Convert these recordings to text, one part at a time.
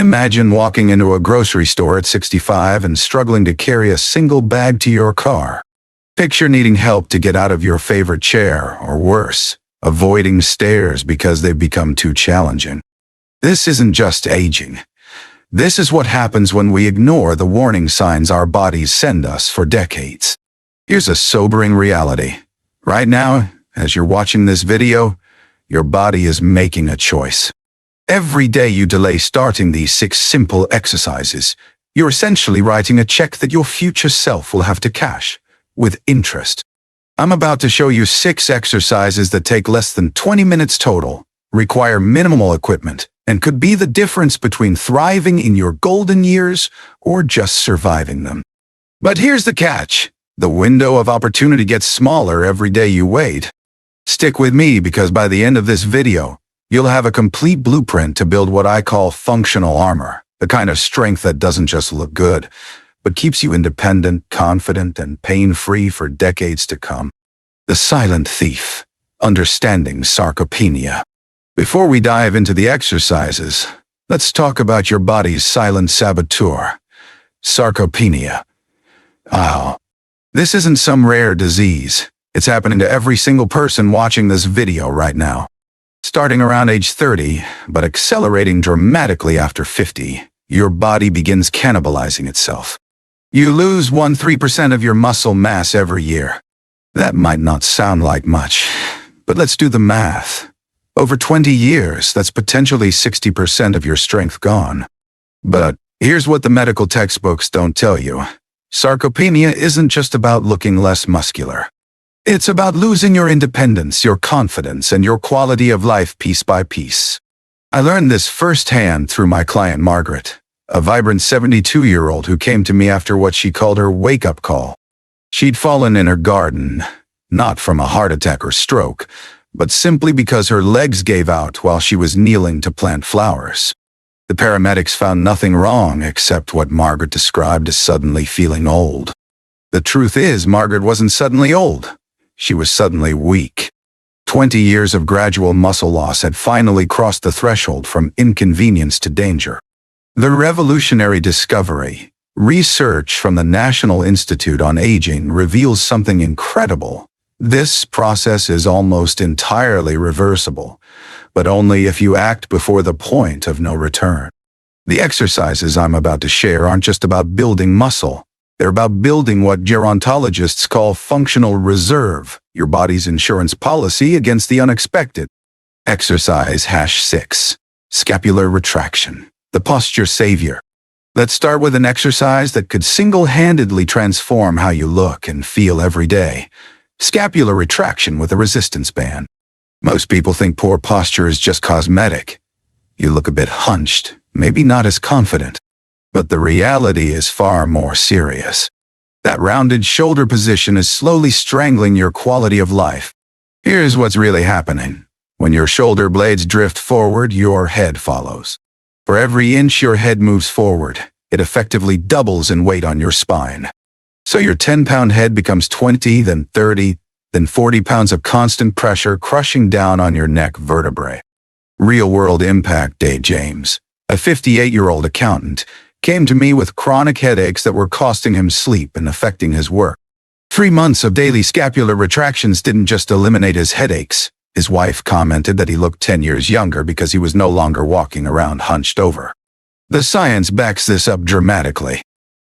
Imagine walking into a grocery store at 65 and struggling to carry a single bag to your car. Picture needing help to get out of your favorite chair, or worse, avoiding stairs because they've become too challenging. This isn't just aging. This is what happens when we ignore the warning signs our bodies send us for decades. Here's a sobering reality. Right now, as you're watching this video, your body is making a choice. Every day you delay starting these 6 simple exercises, you're essentially writing a check that your future self will have to cash, with interest. I'm about to show you 6 exercises that take less than 20 minutes total, require minimal equipment, and could be the difference between thriving in your golden years or just surviving them. But here's the catch. The window of opportunity gets smaller every day you wait. Stick with me because by the end of this video, you'll have a complete blueprint to build what I call functional armor, the kind of strength that doesn't just look good, but keeps you independent, confident, and pain-free for decades to come. The silent thief, understanding sarcopenia. Before we dive into the exercises, let's talk about your body's silent saboteur, sarcopenia. This isn't some rare disease. It's happening to every single person watching this video right now. Starting around age 30, but accelerating dramatically after 50, your body begins cannibalizing itself. You lose 1-3% of your muscle mass every year. That might not sound like much, but let's do the math. Over 20 years, that's potentially 60% of your strength gone. But here's what the medical textbooks don't tell you. Sarcopenia isn't just about looking less muscular. It's about losing your independence, your confidence, and your quality of life piece by piece. I learned this firsthand through my client Margaret, a vibrant 72-year-old who came to me after what she called her wake-up call. She'd fallen in her garden, not from a heart attack or stroke, but simply because her legs gave out while she was kneeling to plant flowers. The paramedics found nothing wrong except what Margaret described as suddenly feeling old. The truth is, Margaret wasn't suddenly old. She was suddenly weak. 20 years of gradual muscle loss had finally crossed the threshold from inconvenience to danger. The revolutionary discovery, research from the National Institute on Aging, reveals something incredible. This process is almost entirely reversible, but only if you act before the point of no return. The exercises I'm about to share aren't just about building muscle. They're about building what gerontologists call functional reserve, your body's insurance policy against the unexpected. Exercise #6. Scapular retraction, the posture savior. Let's start with an exercise that could single-handedly transform how you look and feel every day. Scapular retraction with a resistance band. Most people think poor posture is just cosmetic. You look a bit hunched, maybe not as confident. But the reality is far more serious. That rounded shoulder position is slowly strangling your quality of life. Here's what's really happening. When your shoulder blades drift forward, your head follows. For every inch your head moves forward, it effectively doubles in weight on your spine. So your 10-pound head becomes 20, then 30, then 40 pounds of constant pressure crushing down on your neck vertebrae. Real-world impact. Dave James, a 58-year-old accountant, came to me with chronic headaches that were costing him sleep and affecting his work. 3 months of daily scapular retractions didn't just eliminate his headaches. His wife commented that he looked 10 years younger because he was no longer walking around hunched over. The science backs this up dramatically.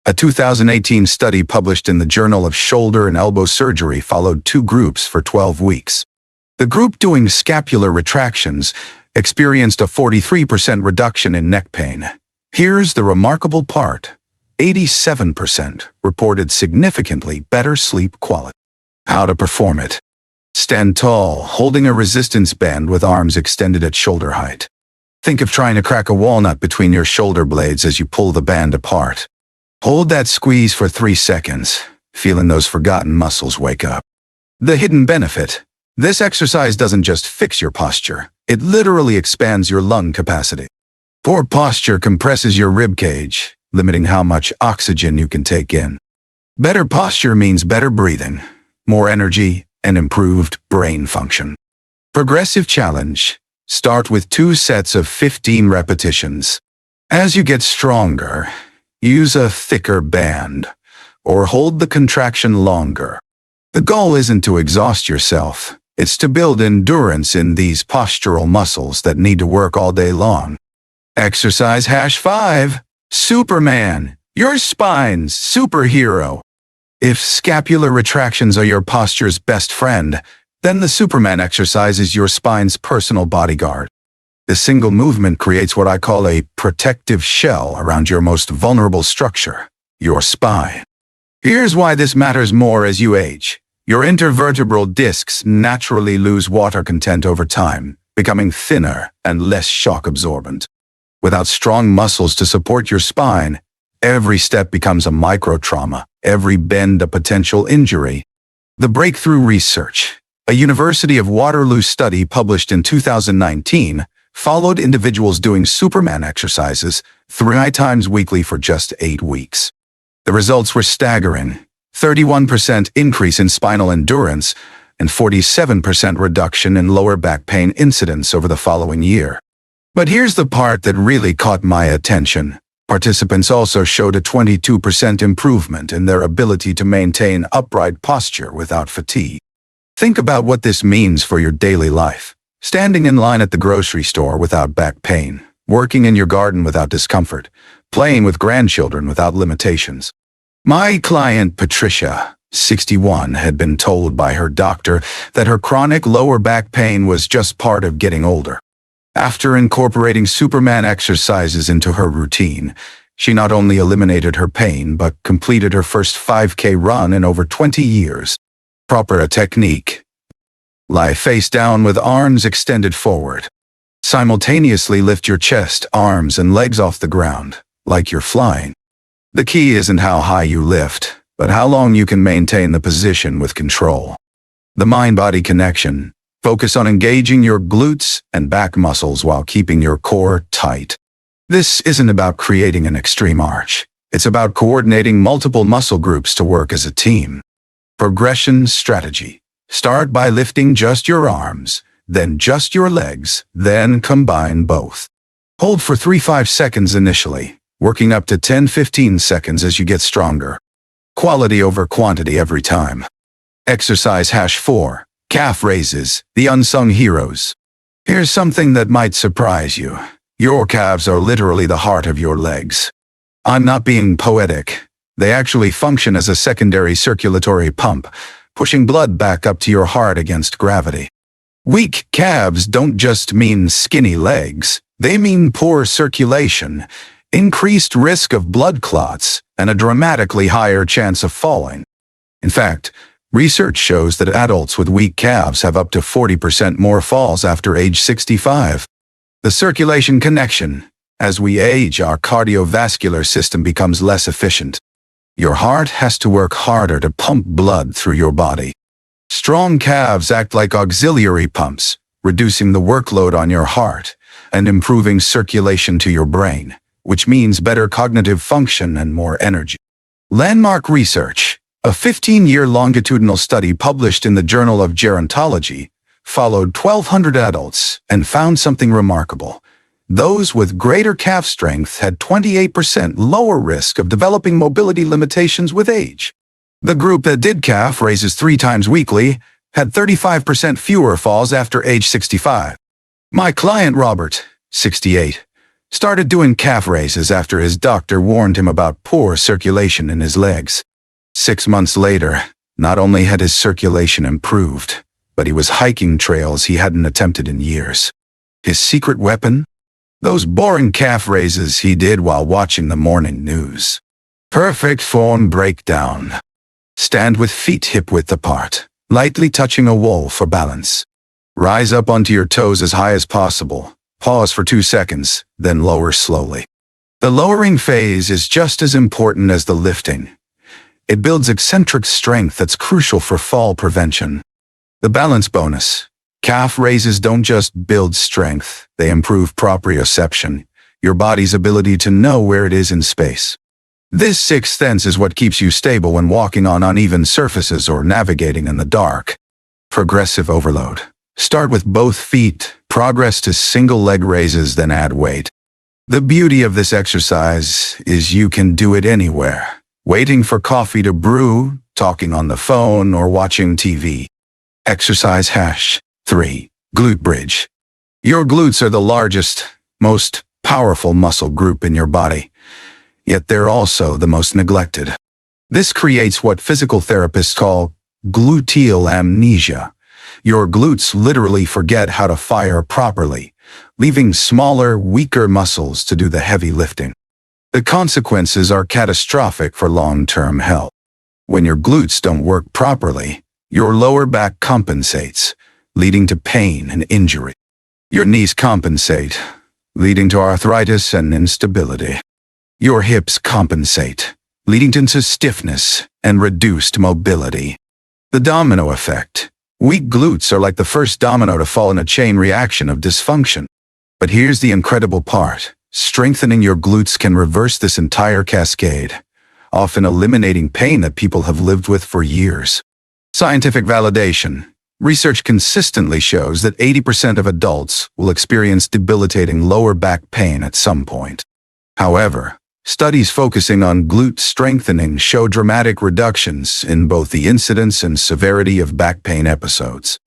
A 2018 study published in the Journal of Shoulder and Elbow Surgery followed 2 groups for 12 weeks. The group doing scapular retractions experienced a 43% reduction in neck pain. Here's the remarkable part. 87% reported significantly better sleep quality. How to perform it. Stand tall, holding a resistance band with arms extended at shoulder height. Think of trying to crack a walnut between your shoulder blades as you pull the band apart. Hold that squeeze for 3 seconds, feeling those forgotten muscles wake up. The hidden benefit. This exercise doesn't just fix your posture, it literally expands your lung capacity. Poor posture compresses your rib cage, limiting how much oxygen you can take in. Better posture means better breathing, more energy, and improved brain function. Progressive challenge. Start with 2 sets of 15 repetitions. As you get stronger, use a thicker band or hold the contraction longer. The goal isn't to exhaust yourself. It's to build endurance in these postural muscles that need to work all day long. Exercise #5. Superman, your spine's superhero. If scapular retractions are your posture's best friend, then the Superman exercise is your spine's personal bodyguard. The single movement creates what I call a protective shell around your most vulnerable structure, your spine. Here's why this matters more as you age. Your intervertebral discs naturally lose water content over time, becoming thinner and less shock absorbent. Without strong muscles to support your spine, every step becomes a micro-trauma, every bend a potential injury. The breakthrough research, a University of Waterloo study published in 2019, followed individuals doing Superman exercises 3 times weekly for just 8 weeks. The results were staggering: 31% increase in spinal endurance and 47% reduction in lower back pain incidence over the following year. But here's the part that really caught my attention. Participants also showed a 22% improvement in their ability to maintain upright posture without fatigue. Think about what this means for your daily life. Standing in line at the grocery store without back pain, working in your garden without discomfort, playing with grandchildren without limitations. My client Patricia, 61, had been told by her doctor that her chronic lower back pain was just part of getting older. After incorporating Superman exercises into her routine, she not only eliminated her pain but completed her first 5K run in over 20 years. Proper technique. Lie face down with arms extended forward. Simultaneously lift your chest, arms, and legs off the ground, like you're flying. The key isn't how high you lift, but how long you can maintain the position with control. The mind-body connection. Focus on engaging your glutes and back muscles while keeping your core tight. This isn't about creating an extreme arch. It's about coordinating multiple muscle groups to work as a team. Progression strategy. Start by lifting just your arms, then just your legs, then combine both. Hold for 3-5 seconds initially, working up to 10-15 seconds as you get stronger. Quality over quantity every time. Exercise #4. Calf raises, the unsung heroes. Here's something that might surprise you. Your calves are literally the heart of your legs. I'm not being poetic. They actually function as a secondary circulatory pump, pushing blood back up to your heart against gravity. Weak calves don't just mean skinny legs. They mean poor circulation, increased risk of blood clots, and a dramatically higher chance of falling. In fact, research shows that adults with weak calves have up to 40% more falls after age 65. The circulation connection. As we age, our cardiovascular system becomes less efficient. Your heart has to work harder to pump blood through your body. Strong calves act like auxiliary pumps, reducing the workload on your heart and improving circulation to your brain, which means better cognitive function and more energy. Landmark research. A 15-year longitudinal study published in the Journal of Gerontology followed 1,200 adults and found something remarkable. Those with greater calf strength had 28% lower risk of developing mobility limitations with age. The group that did calf raises 3 times weekly had 35% fewer falls after age 65. My client Robert, 68, started doing calf raises after his doctor warned him about poor circulation in his legs. 6 months later, not only had his circulation improved, but he was hiking trails he hadn't attempted in years. His secret weapon? Those boring calf raises he did while watching the morning news. Perfect form breakdown. Stand with feet hip-width apart, lightly touching a wall for balance. Rise up onto your toes as high as possible. Pause for 2 seconds, then lower slowly. The lowering phase is just as important as the lifting. It builds eccentric strength that's crucial for fall prevention. The balance bonus. Calf raises don't just build strength, they improve proprioception, your body's ability to know where it is in space. This sixth sense is what keeps you stable when walking on uneven surfaces or navigating in the dark. Progressive overload. Start with both feet, progress to single leg raises, then add weight. The beauty of this exercise is you can do it anywhere, waiting for coffee to brew, talking on the phone, or watching TV. Exercise hash 3. Glute bridge. Your glutes are the largest, most powerful muscle group in your body, yet they're also the most neglected. This creates what physical therapists call gluteal amnesia. Your glutes literally forget how to fire properly, leaving smaller, weaker muscles to do the heavy lifting. The consequences are catastrophic for long-term health. When your glutes don't work properly, your lower back compensates, leading to pain and injury. Your knees compensate, leading to arthritis and instability. Your hips compensate, leading to stiffness and reduced mobility. The domino effect. Weak glutes are like the first domino to fall in a chain reaction of dysfunction. But here's the incredible part. Strengthening your glutes can reverse this entire cascade, often eliminating pain that people have lived with for years. Scientific validation. Research consistently shows that 80% of adults will experience debilitating lower back pain at some point. However, studies focusing on glute strengthening show dramatic reductions in both the incidence and severity of back pain episodes.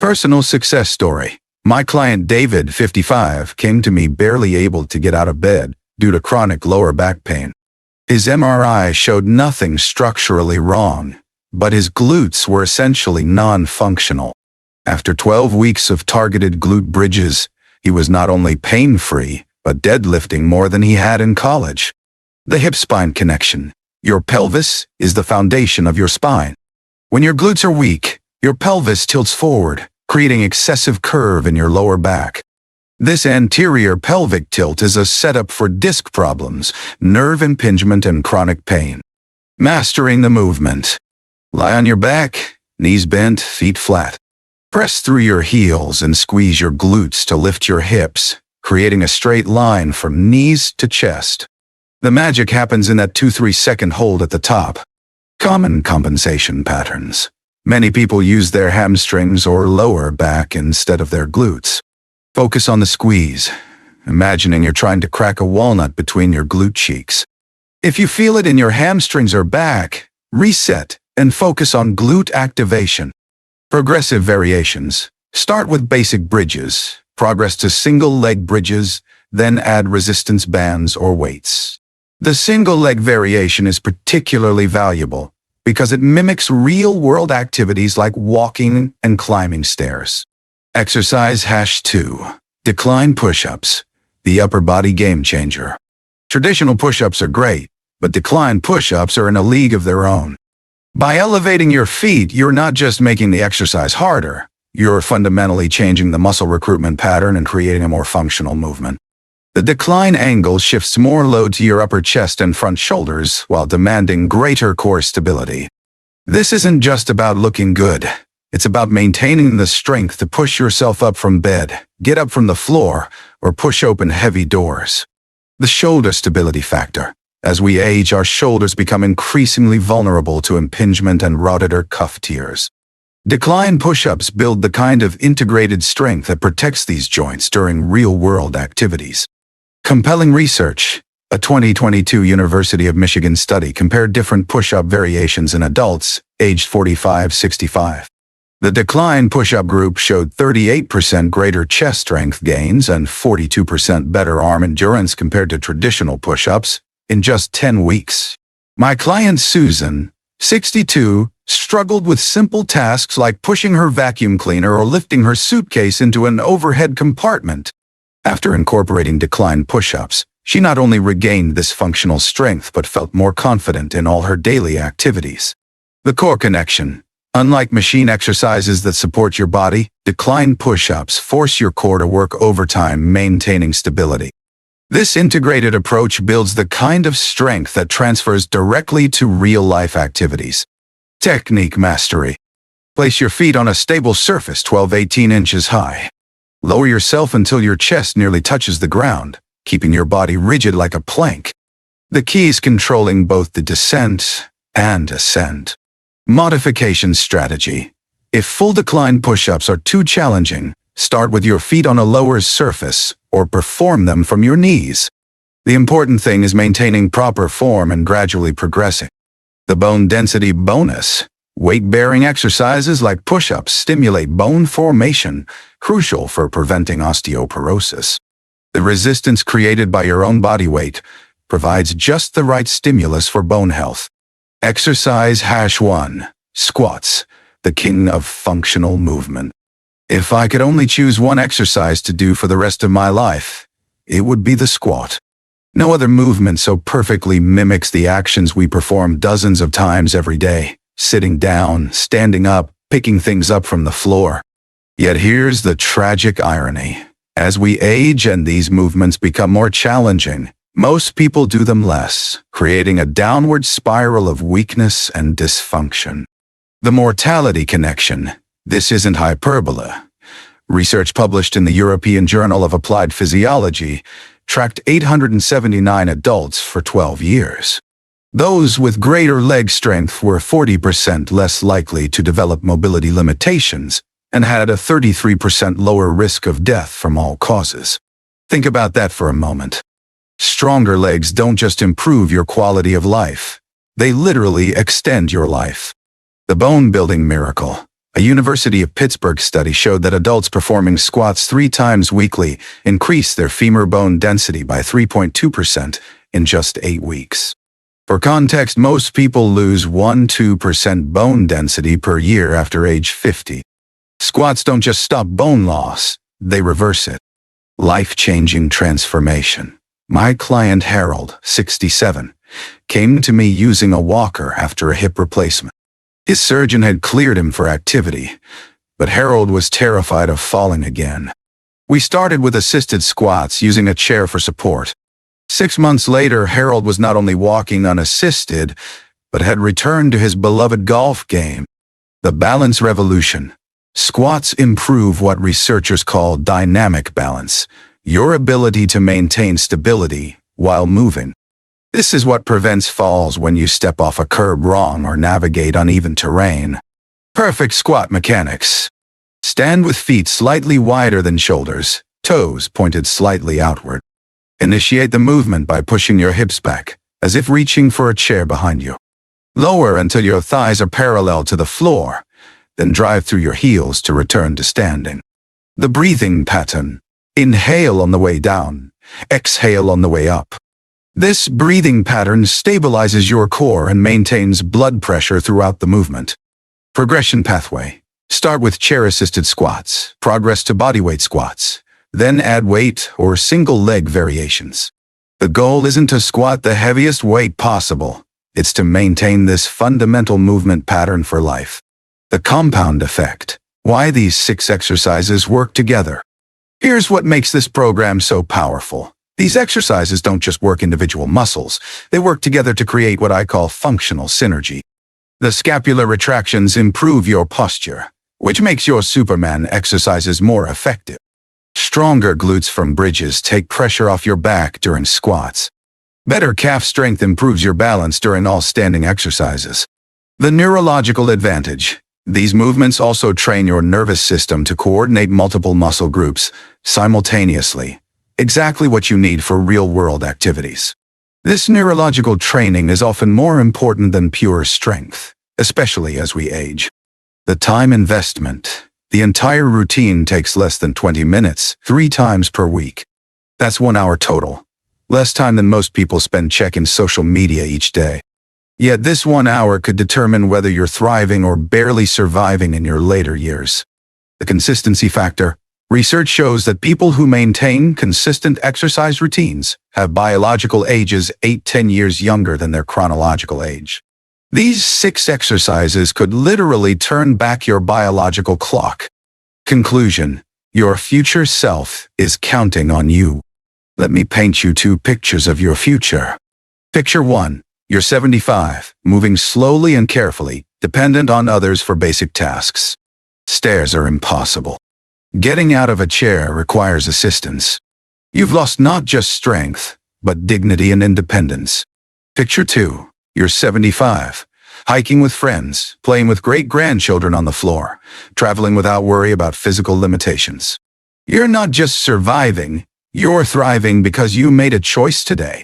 Personal success story. My client David, 55, came to me barely able to get out of bed due to chronic lower back pain. His MRI showed nothing structurally wrong, but his glutes were essentially non-functional. After 12 weeks of targeted glute bridges, he was not only pain-free, but deadlifting more than he had in college. The hip-spine connection. Your pelvis is the foundation of your spine. When your glutes are weak, your pelvis tilts forward, creating excessive curve in your lower back. This anterior pelvic tilt is a setup for disc problems, nerve impingement, and chronic pain. Mastering the movement. Lie on your back, knees bent, feet flat. Press through your heels and squeeze your glutes to lift your hips, creating a straight line from knees to chest. The magic happens in that 2-3 second hold at the top. Common compensation patterns. Many people use their hamstrings or lower back instead of their glutes. Focus on the squeeze, imagining you're trying to crack a walnut between your glute cheeks. If you feel it in your hamstrings or back, reset and focus on glute activation. Progressive variations. Start with basic bridges, progress to single leg bridges, then add resistance bands or weights. The single leg variation is particularly valuable because it mimics real-world activities like walking and climbing stairs. Exercise hash 2. Decline push-ups, the upper body game changer. Traditional push-ups are great, but decline push-ups are in a league of their own. By elevating your feet, you're not just making the exercise harder, you're fundamentally changing the muscle recruitment pattern and creating a more functional movement. The decline angle shifts more load to your upper chest and front shoulders while demanding greater core stability. This isn't just about looking good. It's about maintaining the strength to push yourself up from bed, get up from the floor, or push open heavy doors. The shoulder stability factor. As we age, our shoulders become increasingly vulnerable to impingement and rotator cuff tears. Decline push-ups build the kind of integrated strength that protects these joints during real-world activities. Compelling research. A 2022 University of Michigan study compared different push-up variations in adults aged 45-65. The decline push-up group showed 38% greater chest strength gains and 42% better arm endurance compared to traditional push-ups in just 10 weeks. My client Susan, 62, struggled with simple tasks like pushing her vacuum cleaner or lifting her suitcase into an overhead compartment. After incorporating decline push-ups, she not only regained this functional strength but felt more confident in all her daily activities. The core connection. Unlike machine exercises that support your body, decline push-ups force your core to work overtime, maintaining stability. This integrated approach builds the kind of strength that transfers directly to real-life activities. Technique mastery. Place your feet on a stable surface 12-18 inches high. Lower yourself until your chest nearly touches the ground, keeping your body rigid like a plank. The key is controlling both the descent and ascent. Modification strategy. If full decline push-ups are too challenging, start with your feet on a lower surface or perform them from your knees. The important thing is maintaining proper form and gradually progressing. The bone density bonus. Weight-bearing exercises like push-ups stimulate bone formation, crucial for preventing osteoporosis. The resistance created by your own body weight provides just the right stimulus for bone health. Exercise #1. Squats, the king of functional movement. If I could only choose one exercise to do for the rest of my life, it would be the squat. No other movement so perfectly mimics the actions we perform dozens of times every day, sitting down, standing up, picking things up from the floor. Yet here's the tragic irony. As we age and these movements become more challenging, most people do them less, creating a downward spiral of weakness and dysfunction. The mortality connection. This isn't hyperbole. Research published in the European Journal of Applied Physiology tracked 879 adults for 12 years. Those with greater leg strength were 40% less likely to develop mobility limitations and had a 33% lower risk of death from all causes. Think about that for a moment. Stronger legs don't just improve your quality of life. They literally extend your life. The bone-building miracle. A University of Pittsburgh study showed that adults performing squats 3 times weekly increased their femur bone density by 3.2% in just 8 weeks. For context, most people lose 1–2% bone density per year after age 50. Squats don't just stop bone loss, they reverse it. Life-changing transformation. My client Harold, 67, came to me using a walker after a hip replacement. His surgeon had cleared him for activity, but Harold was terrified of falling again. We started with assisted squats using a chair for support. 6 months later, Harold was not only walking unassisted, but had returned to his beloved golf game. The balance revolution. Squats improve what researchers call dynamic balance, your ability to maintain stability while moving. This is what prevents falls when you step off a curb wrong or navigate uneven terrain. Perfect squat mechanics. Stand with feet slightly wider than shoulders, toes pointed slightly outward. Initiate the movement by pushing your hips back, as if reaching for a chair behind you. Lower until your thighs are parallel to the floor, then drive through your heels to return to standing. The breathing pattern. Inhale on the way down, exhale on the way up. This breathing pattern stabilizes your core and maintains blood pressure throughout the movement. Progression pathway. Start with chair-assisted squats, progress to bodyweight squats, then add weight or single-leg variations. The goal isn't to squat the heaviest weight possible. It's to maintain this fundamental movement pattern for life. The compound effect. Why these 6 exercises work together. Here's what makes this program so powerful. These exercises don't just work individual muscles. They work together to create what I call functional synergy. The scapular retractions improve your posture, which makes your Superman exercises more effective. Stronger glutes from bridges take pressure off your back during squats. Better calf strength improves your balance during all standing exercises. The neurological advantage. These movements also train your nervous system to coordinate multiple muscle groups simultaneously, exactly what you need for real-world activities. This neurological training is often more important than pure strength, especially as we age. The time investment. The entire routine takes less than 20 minutes, 3 times per week. That's 1 hour total. Less time than most people spend checking social media each day. Yet this 1 hour could determine whether you're thriving or barely surviving in your later years. The consistency factor. Research shows that people who maintain consistent exercise routines have biological ages 8–10 years younger than their chronological age. These 6 exercises could literally turn back your biological clock. Conclusion. Your future self is counting on you. Let me paint you 2 pictures of your future. Picture 1. You're 75, moving slowly and carefully, dependent on others for basic tasks. Stairs are impossible. Getting out of a chair requires assistance. You've lost not just strength, but dignity and independence. Picture 2. You're 75, hiking with friends, playing with great-grandchildren on the floor, traveling without worry about physical limitations. You're not just surviving, You're thriving because you made a choice today.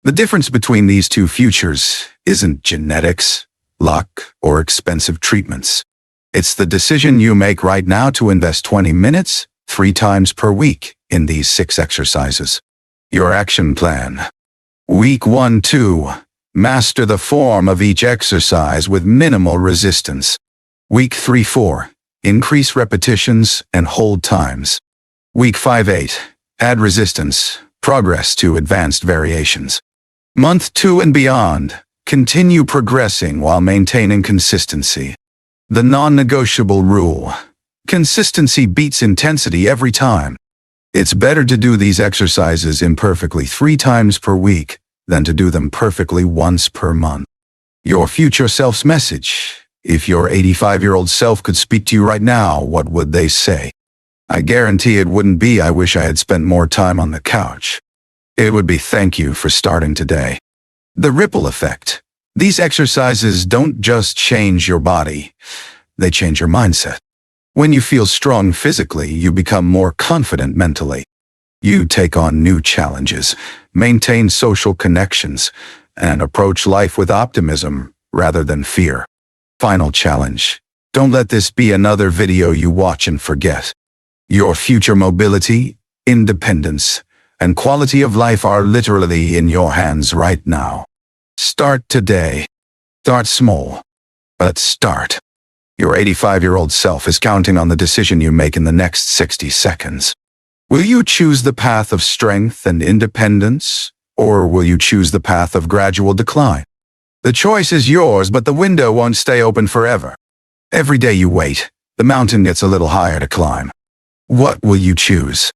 The difference between these two futures isn't genetics, luck, or expensive treatments. It's the decision you make right now to invest 20 minutes, 3 times per week, in these 6 exercises. Your action plan. Week 1-2. Master the form of each exercise with minimal resistance. Week 3-4. Increase repetitions and hold times. Week 5-8. Add resistance, progress to advanced variations. Month 2 and beyond. Continue progressing while maintaining consistency. The non-negotiable rule. Consistency beats intensity every time. It's better to do these exercises imperfectly 3 times per week than to do them perfectly once per month. Your future self's message. If your 85-year-old self could speak to you right now, what would they say? I guarantee it wouldn't be, "I wish I had spent more time on the couch." It would be, "Thank you for starting today." The ripple effect. These exercises don't just change your body, they change your mindset. When you feel strong physically, you become more confident mentally. You take on new challenges, maintain social connections, and approach life with optimism rather than fear. Final challenge. Don't let this be another video you watch and forget. Your future mobility, independence, and quality of life are literally in your hands right now. Start today. Start small, but start. Your 85-year-old self is counting on the decision you make in the next 60 seconds. Will you choose the path of strength and independence, or will you choose the path of gradual decline? The choice is yours, but the window won't stay open forever. Every day you wait, the mountain gets a little higher to climb. What will you choose?